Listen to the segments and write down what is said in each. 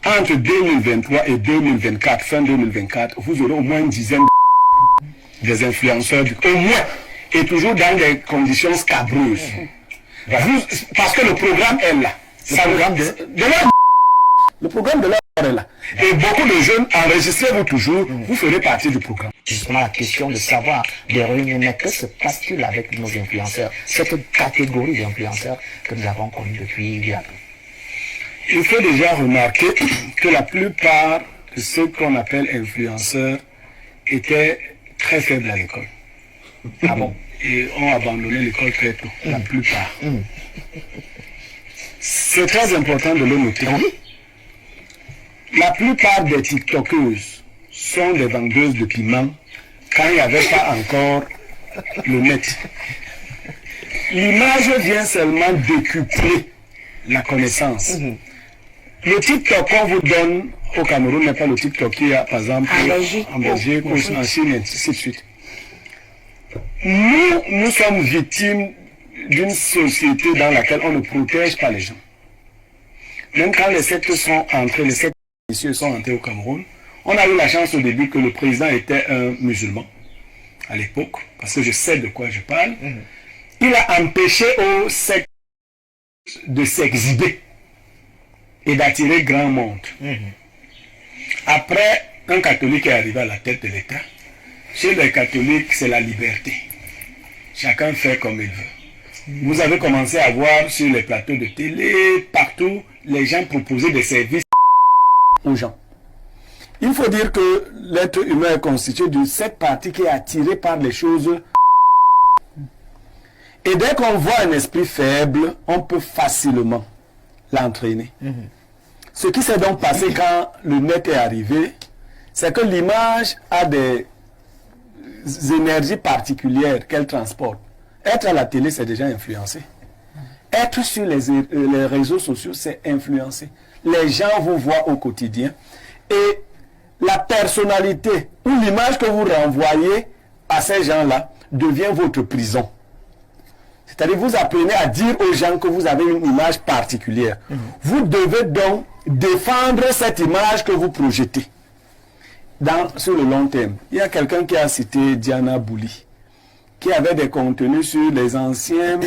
entre 2023 et 2024, fin 2024, vous aurez au moins une dizaine des influenceurs, au moins, et toujours dans des conditions scabreuses. Parce que le programme est là. Le programme de l'heure est là. Et beaucoup de jeunes, enregistrez-vous toujours, vous ferez partie du programme. Justement, la question de savoir des réunions, mais que se passe-t-il avec nos influenceurs, cette catégorie d'influenceurs que nous avons connue depuis bien. Il faut déjà remarquer que la plupart de ceux qu'on appelle influenceurs étaient très faibles à l'école. Ah bon? Et ont abandonné l'école très tôt, la plupart. C'est très important de le noter. La plupart des TikTokeuses sont des vendeuses de piments quand il n'y avait pas encore le net. L'image vient seulement décupler la connaissance. Le TikTok qu'on vous donne au Cameroun n'est pas le TikTok qu'il y a, par exemple, en Belgique, en Chine, et ainsi de suite. Nous sommes victimes d'une société dans laquelle on ne protège pas les gens. Même quand les sectes sont entrés, les sectes religieuses sont entrés au Cameroun, on a eu la chance au début que le président était un musulman, à l'époque, parce que je sais de quoi je parle. Il a empêché aux sectes de s'exhiber et d'attirer grand monde. Après, un catholique est arrivé à la tête de l'État. Chez les catholiques, c'est la liberté. Chacun fait comme il veut. Vous avez commencé à voir sur les plateaux de télé, partout, les gens proposaient des services aux gens. Il faut dire que l'être humain est constitué de cette partie qui est attirée par les choses. Et dès qu'on voit un esprit faible, on peut facilement l'entraîner. Ce qui s'est donc passé quand le net est arrivé, c'est que l'image a des énergies particulières qu'elle transporte. Être à la télé, c'est déjà influencé. Être sur les réseaux sociaux, c'est influencé. Les gens vous voient au quotidien. Et la personnalité ou l'image que vous renvoyez à ces gens-là devient votre prison. C'est-à-dire, vous apprenez à dire aux gens que vous avez une image particulière. Vous devez donc défendre cette image que vous projetez sur le long terme. Il y a quelqu'un qui a cité Diana Bouli, qui avait des contenus sur les anciens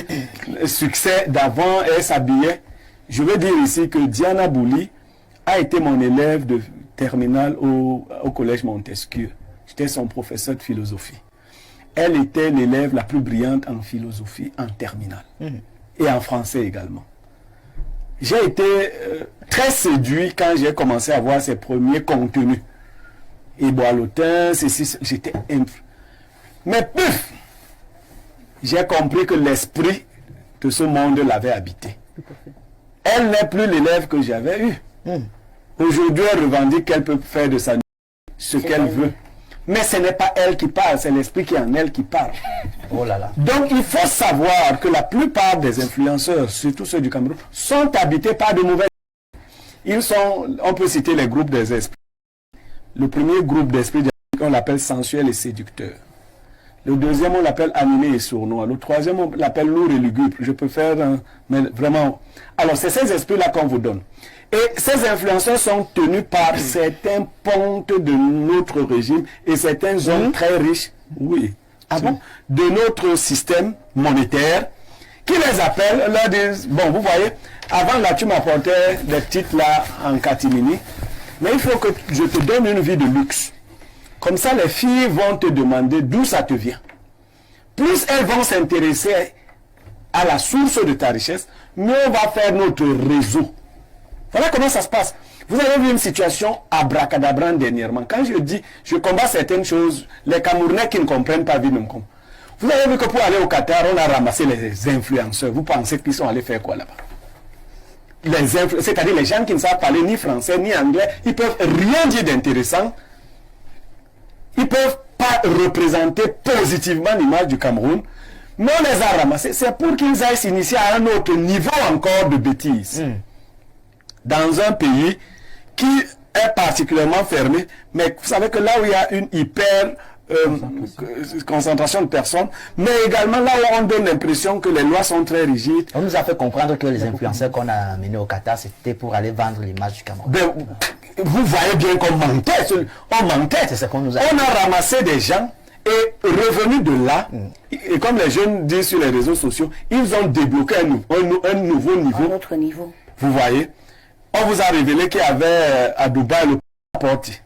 succès d'avant et s'habillait. Je veux dire ici que Diana Bouli a été mon élève de terminale au collège Montesquieu. J'étais son professeur de philosophie. Elle était l'élève la plus brillante en philosophie en terminale. Et en français également. J'ai été très séduit quand j'ai commencé à voir ses premiers contenus. Et Boileautin, j'étais... Mais puf, j'ai compris que l'esprit de ce monde l'avait habité. Elle n'est plus l'élève que j'avais eu. Aujourd'hui, elle revendique qu'elle peut faire de sa vie ce qu'elle veut. Mais ce n'est pas elle qui parle, c'est l'esprit qui est en elle qui parle. Oh là là. Donc il faut savoir que la plupart des influenceurs, surtout ceux du Cameroun, sont habités par de mauvais. Ils sont, on peut citer les groupes des esprits. Le premier groupe d'esprits, on l'appelle sensuel et séducteur. Le deuxième, on l'appelle animé et sournois. Le troisième, on l'appelle lourd et lugubre. Je peux faire, mais vraiment... Alors, c'est ces esprits-là qu'on vous donne. Et ces influenceurs sont tenus par certains pontes de notre régime et certains hommes très riches, oui, de notre système monétaire, qui les appellent, leur disent, bon, vous voyez, avant là, tu m'apportais des titres là en catimini, mais il faut que je te donne une vie de luxe. Comme ça, les filles vont te demander d'où ça te vient. Plus elles vont s'intéresser à la source de ta richesse, mieux on va faire notre réseau. Voilà comment ça se passe. Vous avez vu une situation abracadabra dernièrement. Quand je dis, je combats certaines choses, les Camerounais qui ne comprennent pas vivent. Vous avez vu que pour aller au Qatar, on a ramassé les influenceurs. Vous pensez qu'ils sont allés faire quoi là-bas? C'est-à-dire les gens qui ne savent parler ni français ni anglais, ils peuvent rien dire d'intéressant. Ils ne peuvent pas représenter positivement l'image du Cameroun. Mais on les a ramassés. C'est pour qu'ils aillent s'initier à un autre niveau encore de bêtises. Dans un pays qui est particulièrement fermé, mais vous savez que là où il y a une hyper concentration de personnes, mais également là où on donne l'impression que les lois sont très rigides. On nous a fait comprendre que les influenceurs qu'on a amenés au Qatar, c'était pour aller vendre l'image du Cameroun. Ben, vous voyez bien qu'on mentait. On mentait. C'est ce qu'on nous a On a ramassé des gens et revenu de là, et comme les jeunes disent sur les réseaux sociaux, ils ont débloqué un nouveau niveau. Un autre niveau. Vous voyez, on vous a révélé qu'il y avait à Dubaï le porti.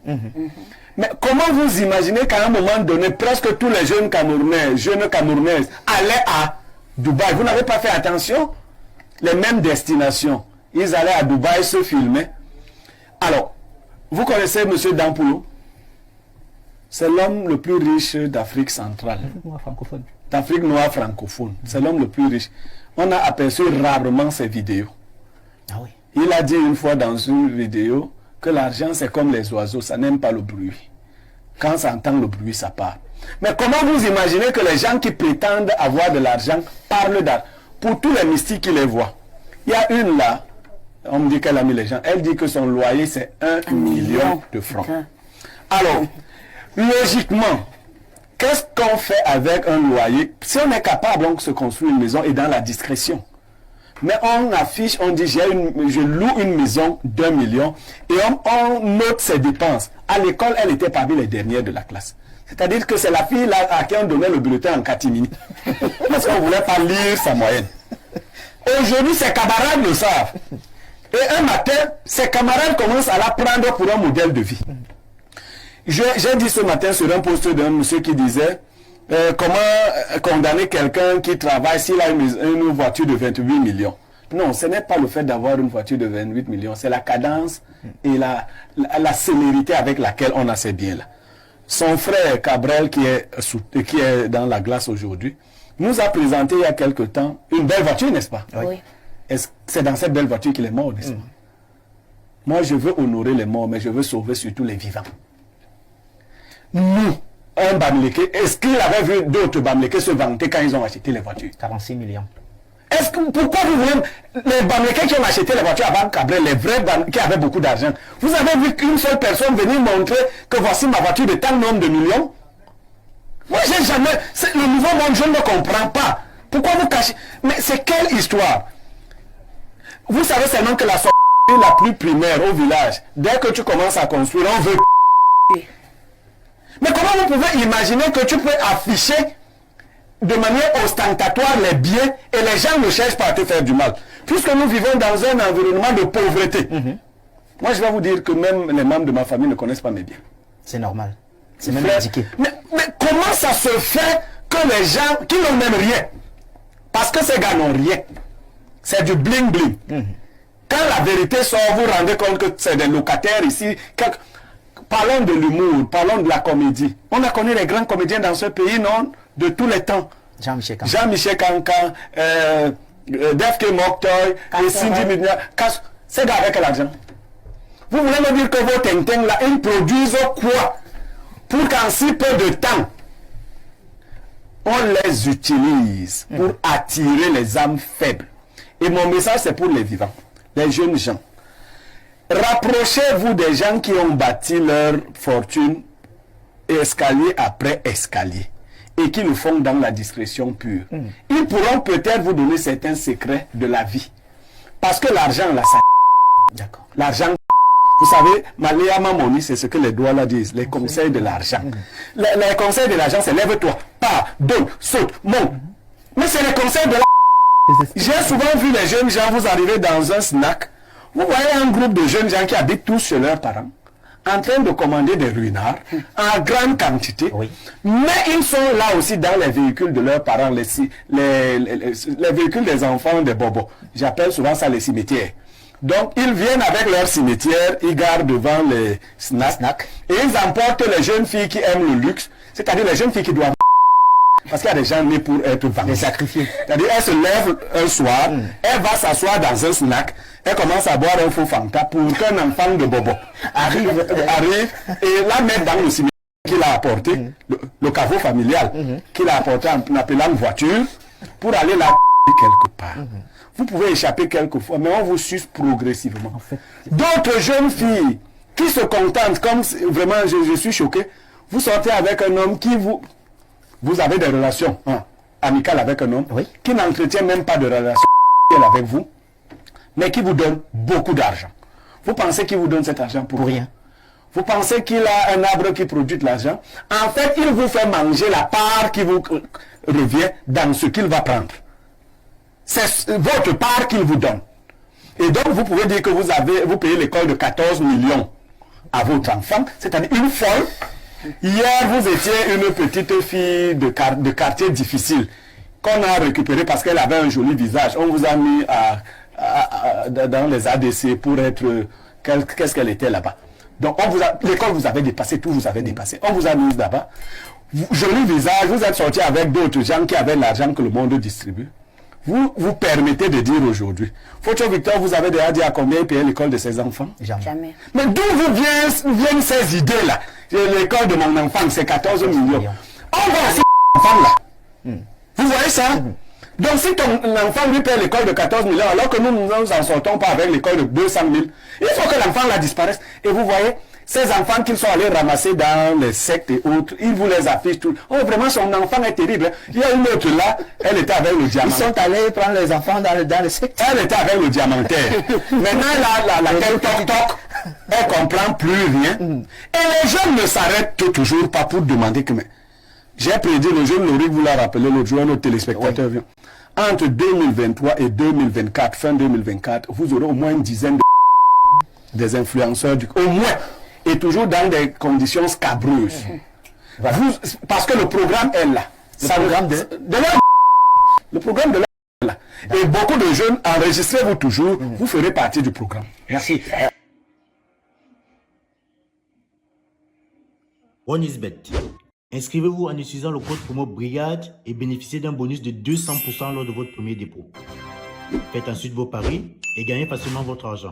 Mais comment vous imaginez qu'à un moment donné, presque tous les jeunes Camerounaises allaient à Dubaï? Vous n'avez pas fait attention? Les mêmes destinations. Ils allaient à Dubaï se filmer. Alors, vous connaissez M. Dampoulou? C'est l'homme le plus riche d'Afrique centrale. D'Afrique noire francophone. C'est l'homme le plus riche. On a aperçu rarement ses vidéos. Ah oui. Il a dit une fois dans une vidéo que l'argent c'est comme les oiseaux, ça n'aime pas le bruit. Quand ça entend le bruit, ça part. Mais comment vous imaginez que les gens qui prétendent avoir de l'argent parlent d'argent? Pour tous les mystiques qui les voient. Il y a une là, on me dit qu'elle a mis les gens, elle dit que son loyer c'est 1 million de francs. Alors, logiquement, qu'est-ce qu'on fait avec un loyer? Si on est capable de se construire une maison et dans la discrétion. Mais on affiche, on dit je loue une maison d'1 million et on note ses dépenses. À l'école, elle était parmi les dernières de la classe. C'est-à-dire que c'est la fille là à qui on donnait le bulletin en catimini. Parce qu'on ne voulait pas lire sa moyenne. Aujourd'hui, ses camarades le savent. Et un matin, ses camarades commencent à la prendre pour un modèle de vie. J'ai dit ce matin sur un post d'un monsieur qui disait comment condamner quelqu'un qui travaille s'il a une voiture de 28 millions. Non, ce n'est pas le fait d'avoir une voiture de 28 millions, c'est la cadence et la célérité avec laquelle on a ces biens-là. Son frère Cabrel, qui est dans la glace aujourd'hui, nous a présenté il y a quelque temps une belle voiture, n'est-ce pas? Oui. C'est dans cette belle voiture qu'il est mort, n'est-ce pas? Moi, je veux honorer les morts, mais je veux sauver surtout les vivants. Nous, un Bamileke, est-ce qu'il avait vu d'autres Bamileke se vanter quand ils ont acheté les voitures? 46 millions. Pourquoi vous voulez les Bamileke qui ont acheté les voitures avant Cabrel, les vrais qui avaient beaucoup d'argent, vous avez vu qu'une seule personne venir montrer que voici ma voiture de tant nombre de millions? Moi, j'ai jamais... Le nouveau monde, je ne comprends pas. Pourquoi vous cachez? Mais c'est quelle histoire? Vous savez seulement que la sortie la plus primaire au village, dès que tu commences à construire, on veut... Mais comment vous pouvez imaginer que tu peux afficher de manière ostentatoire les biens et les gens ne cherchent pas à te faire du mal? Puisque nous vivons dans un environnement de pauvreté. Moi, je vais vous dire que même les membres de ma famille ne connaissent pas mes biens. C'est normal. C'est même indiqué. Mais comment ça se fait que les gens qui n'ont même rien, parce que ces gars n'ont rien, c'est du bling bling. Quand la vérité sort, vous vous rendez compte que c'est des locataires ici. Parlons de l'humour, parlons de la comédie. On a connu les grands comédiens dans ce pays, non? De tous les temps. Jean-Michel Kankan. Jean-Michel Kankan, Defke Moktoy, Cindy Midnia. C'est gars avec l'argent. Vous voulez me dire que vos Tintin là, ils produisent quoi? Pour qu'en si peu de temps, on les utilise pour attirer les âmes faibles. Et mon message, c'est pour les vivants, les jeunes gens. Rapprochez-vous des gens qui ont bâti leur fortune escalier après escalier et qui le font dans la discrétion pure. Ils pourront peut-être vous donner certains secrets de la vie. Parce que l'argent, là, ça... D'accord. L'argent... Vous savez, Maléa Mamoni, c'est ce que les doigts là disent, les conseils de l'argent. Les conseils de l'argent, c'est lève-toi, pars, donne, saute, monte. Mais c'est les conseils de l'argent. J'ai souvent vu les jeunes gens, vous arrivez dans un snack, vous voyez un groupe de jeunes gens qui habitent tous chez leurs parents, en train de commander des ruinards en grande quantité. Oui. Mais ils sont là aussi dans les véhicules de leurs parents, les véhicules des enfants, des bobos. J'appelle souvent ça les cimetières. Donc, ils viennent avec leur cimetière, ils gardent devant les snacks, et ils emportent les jeunes filles qui aiment le luxe, c'est-à-dire les jeunes filles qui doivent... Parce qu'il y a des gens nés pour être vendues. Les sacrifiés. C'est-à-dire, elle se lève un soir, elle va s'asseoir dans un snack, elle commence à boire un faux Fanta pour qu'un enfant de bobo arrive et la mettre dans le cimetière qu'il a apporté, le caveau familial, qu'il a apporté en appelant une voiture, pour aller la quelque part. Vous pouvez échapper quelquefois, mais on vous suce progressivement. En fait, d'autres jeunes filles qui se contentent, comme vraiment je suis choqué, Vous sortez avec un homme qui vous avez des relations amicales avec un homme qui n'entretient même pas de relation avec vous, mais qui vous donne beaucoup d'argent. Vous pensez qu'il vous donne cet argent pour rien? Vous pensez qu'il a un arbre qui produit de l'argent? En fait, il vous fait manger la part qui vous revient dans ce qu'il va prendre. C'est votre part qu'il vous donne. Et donc, vous pouvez dire que vous payez l'école de 14 millions à votre enfant, c'est-à-dire une folle. Hier, vous étiez une petite fille de quartier difficile qu'on a récupérée parce qu'elle avait un joli visage. On vous a mis dans les ADC pour être... Qu'est-ce qu'elle était là-bas? Donc, l'école vous avait dépassé, tout vous avait dépassé. On vous a mis là-bas. Joli visage, vous êtes sorti avec d'autres gens qui avaient l'argent que le monde distribue. Vous permettez de dire aujourd'hui. Photo Victor, vous avez déjà dit à combien il payait l'école de ses enfants? Jamais. Mais d'où viennent ces idées-là? L'école de mon enfant, c'est 14 millions. On voit ces enfants-là. Vous voyez ça? Donc si ton enfant lui paie l'école de 14 millions, alors que nous ne nous en sortons pas avec l'école de 200 000, il faut que l'enfant là disparaisse. Et vous voyez, ces enfants qu'ils sont allés ramasser dans les sectes et autres, ils vous les affichent tout. Oh, vraiment, son enfant est terrible. Il y a une autre là, elle était avec le diamant. Ils sont allés prendre les enfants dans les sectes. Elle était avec le diamantaire. Maintenant, laquelle toc, elle comprend plus rien. Et les jeunes ne s'arrêtent toujours pas pour demander que... Mais, j'ai prédit, le jeune Laurie vous l'a rappelé l'autre jour, notre téléspectateur vient. Entre 2023 et 2024, fin 2024, vous aurez au moins une dizaine des influenceurs, au moins, et toujours dans des conditions scabreuses. Parce que le programme est là. Le programme de là. Et beaucoup de jeunes, enregistrez-vous toujours, vous ferez partie du programme. Merci. OneIsBet. Inscrivez-vous en utilisant le code promo BRIGADE et bénéficiez d'un bonus de 200% lors de votre premier dépôt. Faites ensuite vos paris et gagnez facilement votre argent.